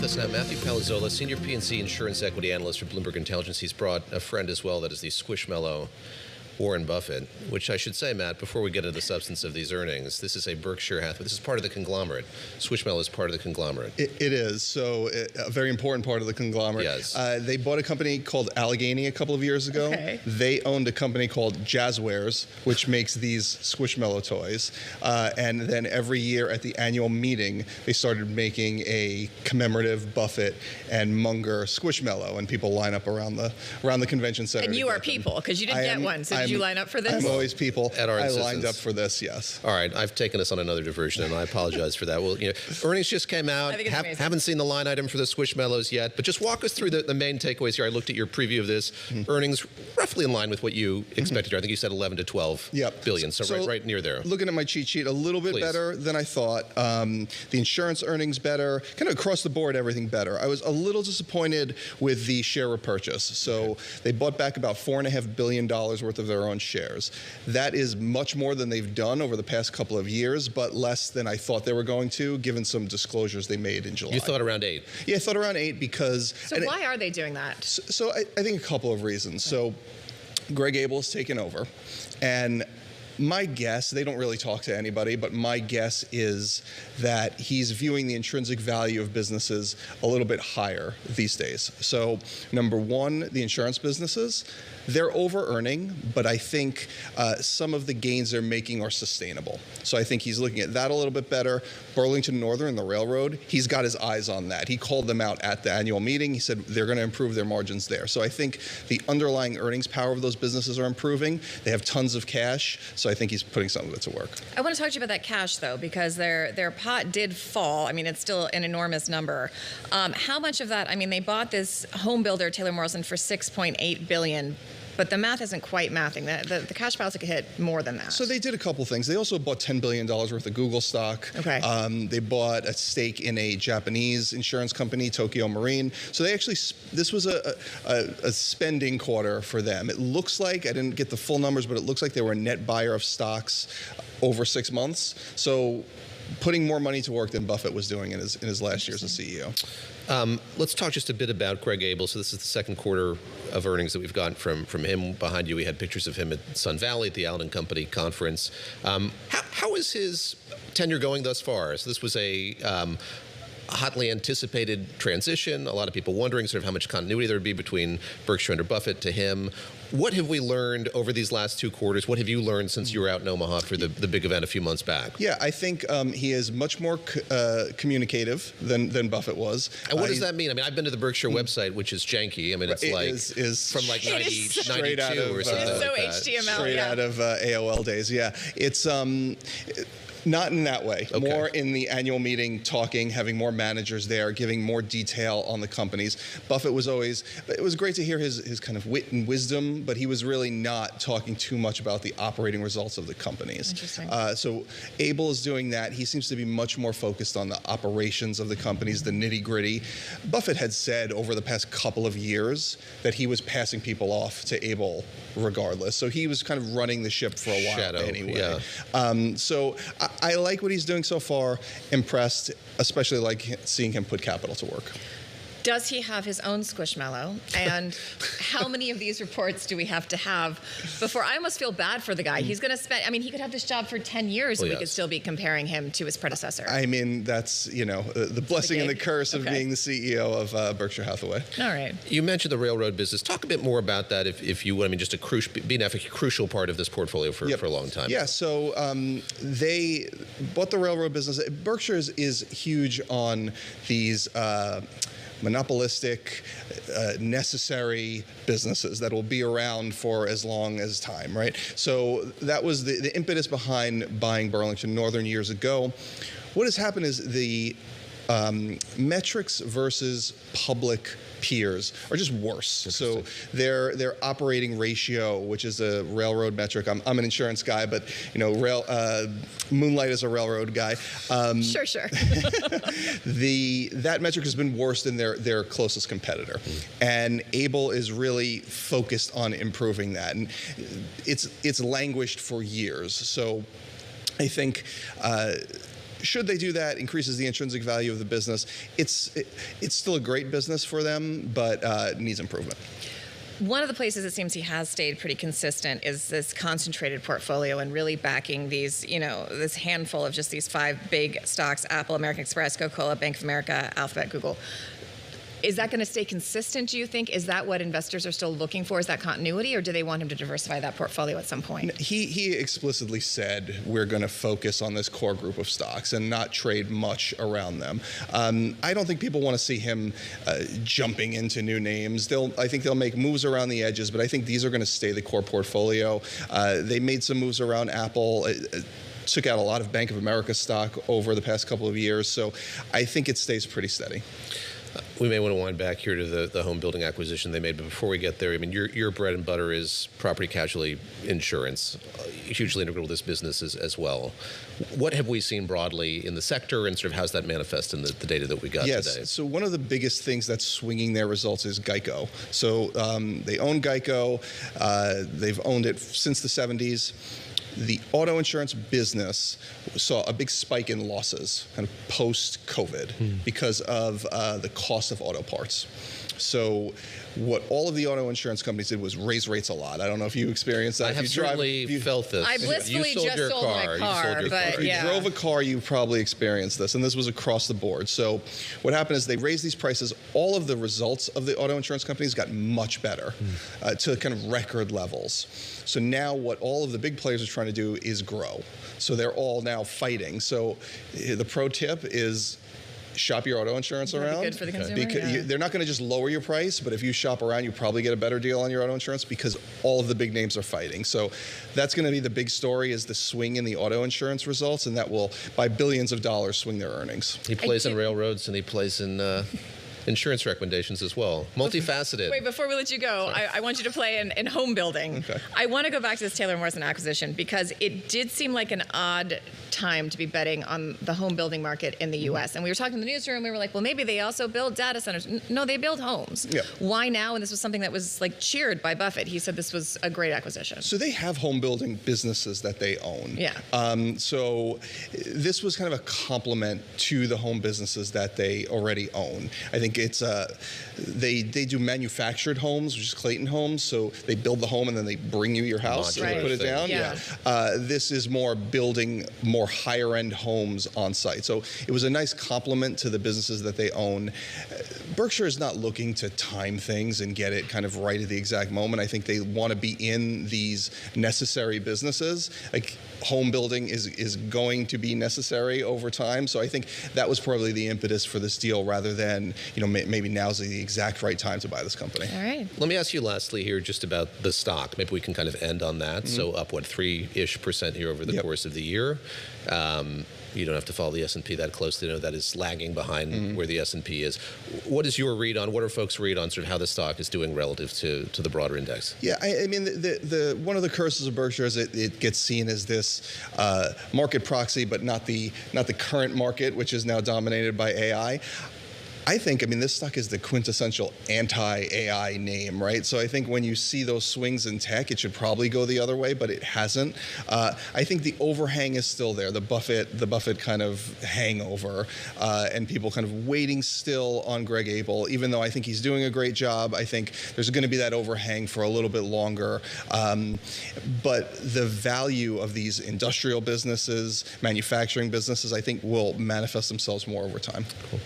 With us now, Matthew Palazola, Senior P&C Insurance Equity Analyst for Bloomberg Intelligence. He's brought a friend as well, that is the squishmallow Warren Buffett, which I should say, Matt, before we get into the substance of these earnings, this is a Berkshire Hathaway. This is part of the conglomerate. Squishmallow is part of the conglomerate. It is. So a very important part of the conglomerate. Yes. They bought a company called Allegheny a couple of years ago. Okay. They owned a company called Jazzwares, which makes these Squishmallow toys. And then every year at the annual meeting, they started making a commemorative Buffett and Munger Squishmallow, and people line up around the convention center. And you are people, because you didn't get one. So did you line up for this? I'm always people. At our I insistence. lined up for this, yes. All right, I've taken us on another diversion, and I apologize for that. Well, earnings just came out. I think it's amazing. Haven't seen the line item for the Squishmallows yet, but just walk us through the main takeaways here. I looked at your preview of this. Earnings roughly in line with what you expected. I think you said 11 to 12 billion, so right near there. Looking at my cheat sheet, a little bit better than I thought. The insurance earnings better, kind of across the board, everything better. I was a little disappointed with the share repurchase. So they bought back about $4.5 billion worth of their own shares. That is much more than they've done over the past couple of years, but less than I thought they were going to, given some disclosures they made in July. You thought around 8? Yeah, I thought around 8 because... So why are they doing that? So I think a couple of reasons. So Greg Abel has taken over, and my guess, they don't really talk to anybody, but my guess is that he's viewing the intrinsic value of businesses a little bit higher these days. So number one, the insurance businesses, they're over-earning, but I think some of the gains they're making are sustainable. So I think he's looking at that a little bit better. Burlington Northern, the railroad, he's got his eyes on that. He called them out at the annual meeting. He said they're going to improve their margins there. So I think the underlying earnings power of those businesses are improving. They have tons of cash, so I think he's putting some of it to work. I want to talk to you about that cash, though, because their pot did fall. I mean, it's still an enormous number. How much of that, I mean, they bought this home builder, Taylor Morrison, for $6.8 billion. But the math isn't quite mathing. The cash balance could hit more than that. So they did a couple things. They also bought $10 billion worth of Google stock. Okay. They bought a stake in a Japanese insurance company, Tokyo Marine. So they actually, this was a spending quarter for them. It looks like, I didn't get the full numbers, but it looks like they were a net buyer of stocks over 6 months. So putting more money to work than Buffett was doing in his last year as a CEO. Let's talk just a bit about Greg Abel. So this is the second quarter of earnings that we've gotten from him. Behind you, we had pictures of him at Sun Valley at the Allen & Company conference. How is his tenure going thus far? So this was a hotly anticipated transition. A lot of people wondering sort of how much continuity there would be between Berkshire under Buffett to him. What have we learned over these last 2 quarters? What have you learned since you were out in Omaha for the big event a few months back? Yeah, I think he is much more communicative than Buffett was. And what does that mean? I mean, I've been to the Berkshire website, which is janky. I mean, it's from like 92 or something so like that. HTML, straight out of AOL days. Yeah, it's not in that way. Okay. More in the annual meeting, talking, having more managers there, giving more detail on the companies. Buffett was always, it was great to hear his kind of wit and wisdom, but he was really not talking too much about the operating results of the companies. Interesting. So Abel is doing that. He seems to be much more focused on the operations of the companies, the nitty gritty. Buffett had said over the past couple of years that he was passing people off to Abel regardless. So he was kind of running the ship for a while anyway. Yeah. So I like what he's doing so far. Impressed, especially like seeing him put capital to work. Does he have his own Squishmallow? And how many of these reports do we have to have before? I almost feel bad for the guy. He's going to spend, I mean, he could have this job for 10 years and we could still be comparing him to his predecessor. I mean, that's, the blessing and the curse of being the CEO of Berkshire Hathaway. All right. You mentioned the railroad business. Talk a bit more about that if you would. I mean, just being a crucial part of this portfolio for a long time. Yeah, so they bought the railroad business. Berkshire is huge on these monopolistic, necessary businesses that will be around for as long as time, right? So that was the impetus behind buying Burlington Northern years ago. What has happened is the metrics versus public peers are just worse. So their operating ratio, which is a railroad metric. I'm an insurance guy, but Moonlight is a railroad guy. Sure. That metric has been worse than their closest competitor, and Abel is really focused on improving that, and it's languished for years. So I think should they do that, increases the intrinsic value of the business. It's still a great business for them, but it needs improvement. One of the places it seems he has stayed pretty consistent is this concentrated portfolio and really backing these, this handful of just these 5 big stocks: Apple, American Express, Coca-Cola, Bank of America, Alphabet, Google. Is that going to stay consistent, do you think? Is that what investors are still looking for? Is that continuity, or do they want him to diversify that portfolio at some point? He explicitly said we're going to focus on this core group of stocks and not trade much around them. I don't think people want to see him jumping into new names. I think they'll make moves around the edges, but I think these are going to stay the core portfolio. They made some moves around Apple. Took out a lot of Bank of America stock over the past couple of years, so I think it stays pretty steady. We may want to wind back here to the home building acquisition they made, but before we get there, I mean, your bread and butter is property casualty insurance, hugely integral to this business as well. What have we seen broadly in the sector, and sort of how's that manifest in the data that we got today? Yes, so one of the biggest things that's swinging their results is Geico. So they own Geico. They've owned it since the 70s. The auto insurance business saw a big spike in losses kind of post-COVID because of the cost of auto parts. So what all of the auto insurance companies did was raise rates a lot. I don't know if you experienced that. I have certainly felt this. I blissfully just sold my car, but yeah. If you drove a car, you probably experienced this, and this was across the board. So what happened is they raised these prices. All of the results of the auto insurance companies got much better to kind of record levels. So now what all of the big players are trying to do is grow. So they're all now fighting. So the pro tip is shop your auto insurance around. Good for the consumer. Because they're not going to just lower your price, but if you shop around, you probably get a better deal on your auto insurance because all of the big names are fighting. So that's going to be the big story, is the swing in the auto insurance results, and that will, by billions of dollars, swing their earnings. He plays in railroads, and he plays in insurance recommendations as well. Multifaceted. Wait, before we let you go, I want you to play in home building. Okay. I want to go back to this Taylor Morrison acquisition because it did seem like an odd time to be betting on the home building market in the U.S. And we were talking in the newsroom, we were like, well, maybe they also build data centers. No, they build homes. Yeah. Why now? And this was something that was like cheered by Buffett. He said this was a great acquisition. So they have home building businesses that they own. Yeah. So this was kind of a complement to the home businesses that they already own. I think it's they do manufactured homes, which is Clayton Homes. So they build the home and then they bring you your house and they put it down. Yeah. This is more building more higher end homes on site. So it was a nice complement to the businesses that they own. Berkshire is not looking to time things and get it kind of right at the exact moment. I think they want to be in these necessary businesses. Like home building is going to be necessary over time. So I think that was probably the impetus for this deal, rather than, maybe now's the exact right time to buy this company. All right. Let me ask you lastly here just about the stock. Maybe we can kind of end on that. So up, 3-ish% here over the course of the year. You don't have to follow the S&P that closely to know that is lagging behind where the S&P is. What is your read on, what are folks' read on sort of how the stock is doing relative to the broader index? Yeah, I mean, the one of the curses of Berkshire is it gets seen as this market proxy, but not the current market, which is now dominated by AI. I think, this stock is the quintessential anti-AI name, right? So I think when you see those swings in tech, it should probably go the other way, but it hasn't. I think the overhang is still there, the Buffett kind of hangover, and people kind of waiting still on Greg Abel. Even though I think he's doing a great job, I think there's going to be that overhang for a little bit longer. But the value of these industrial businesses, manufacturing businesses, I think will manifest themselves more over time. Cool.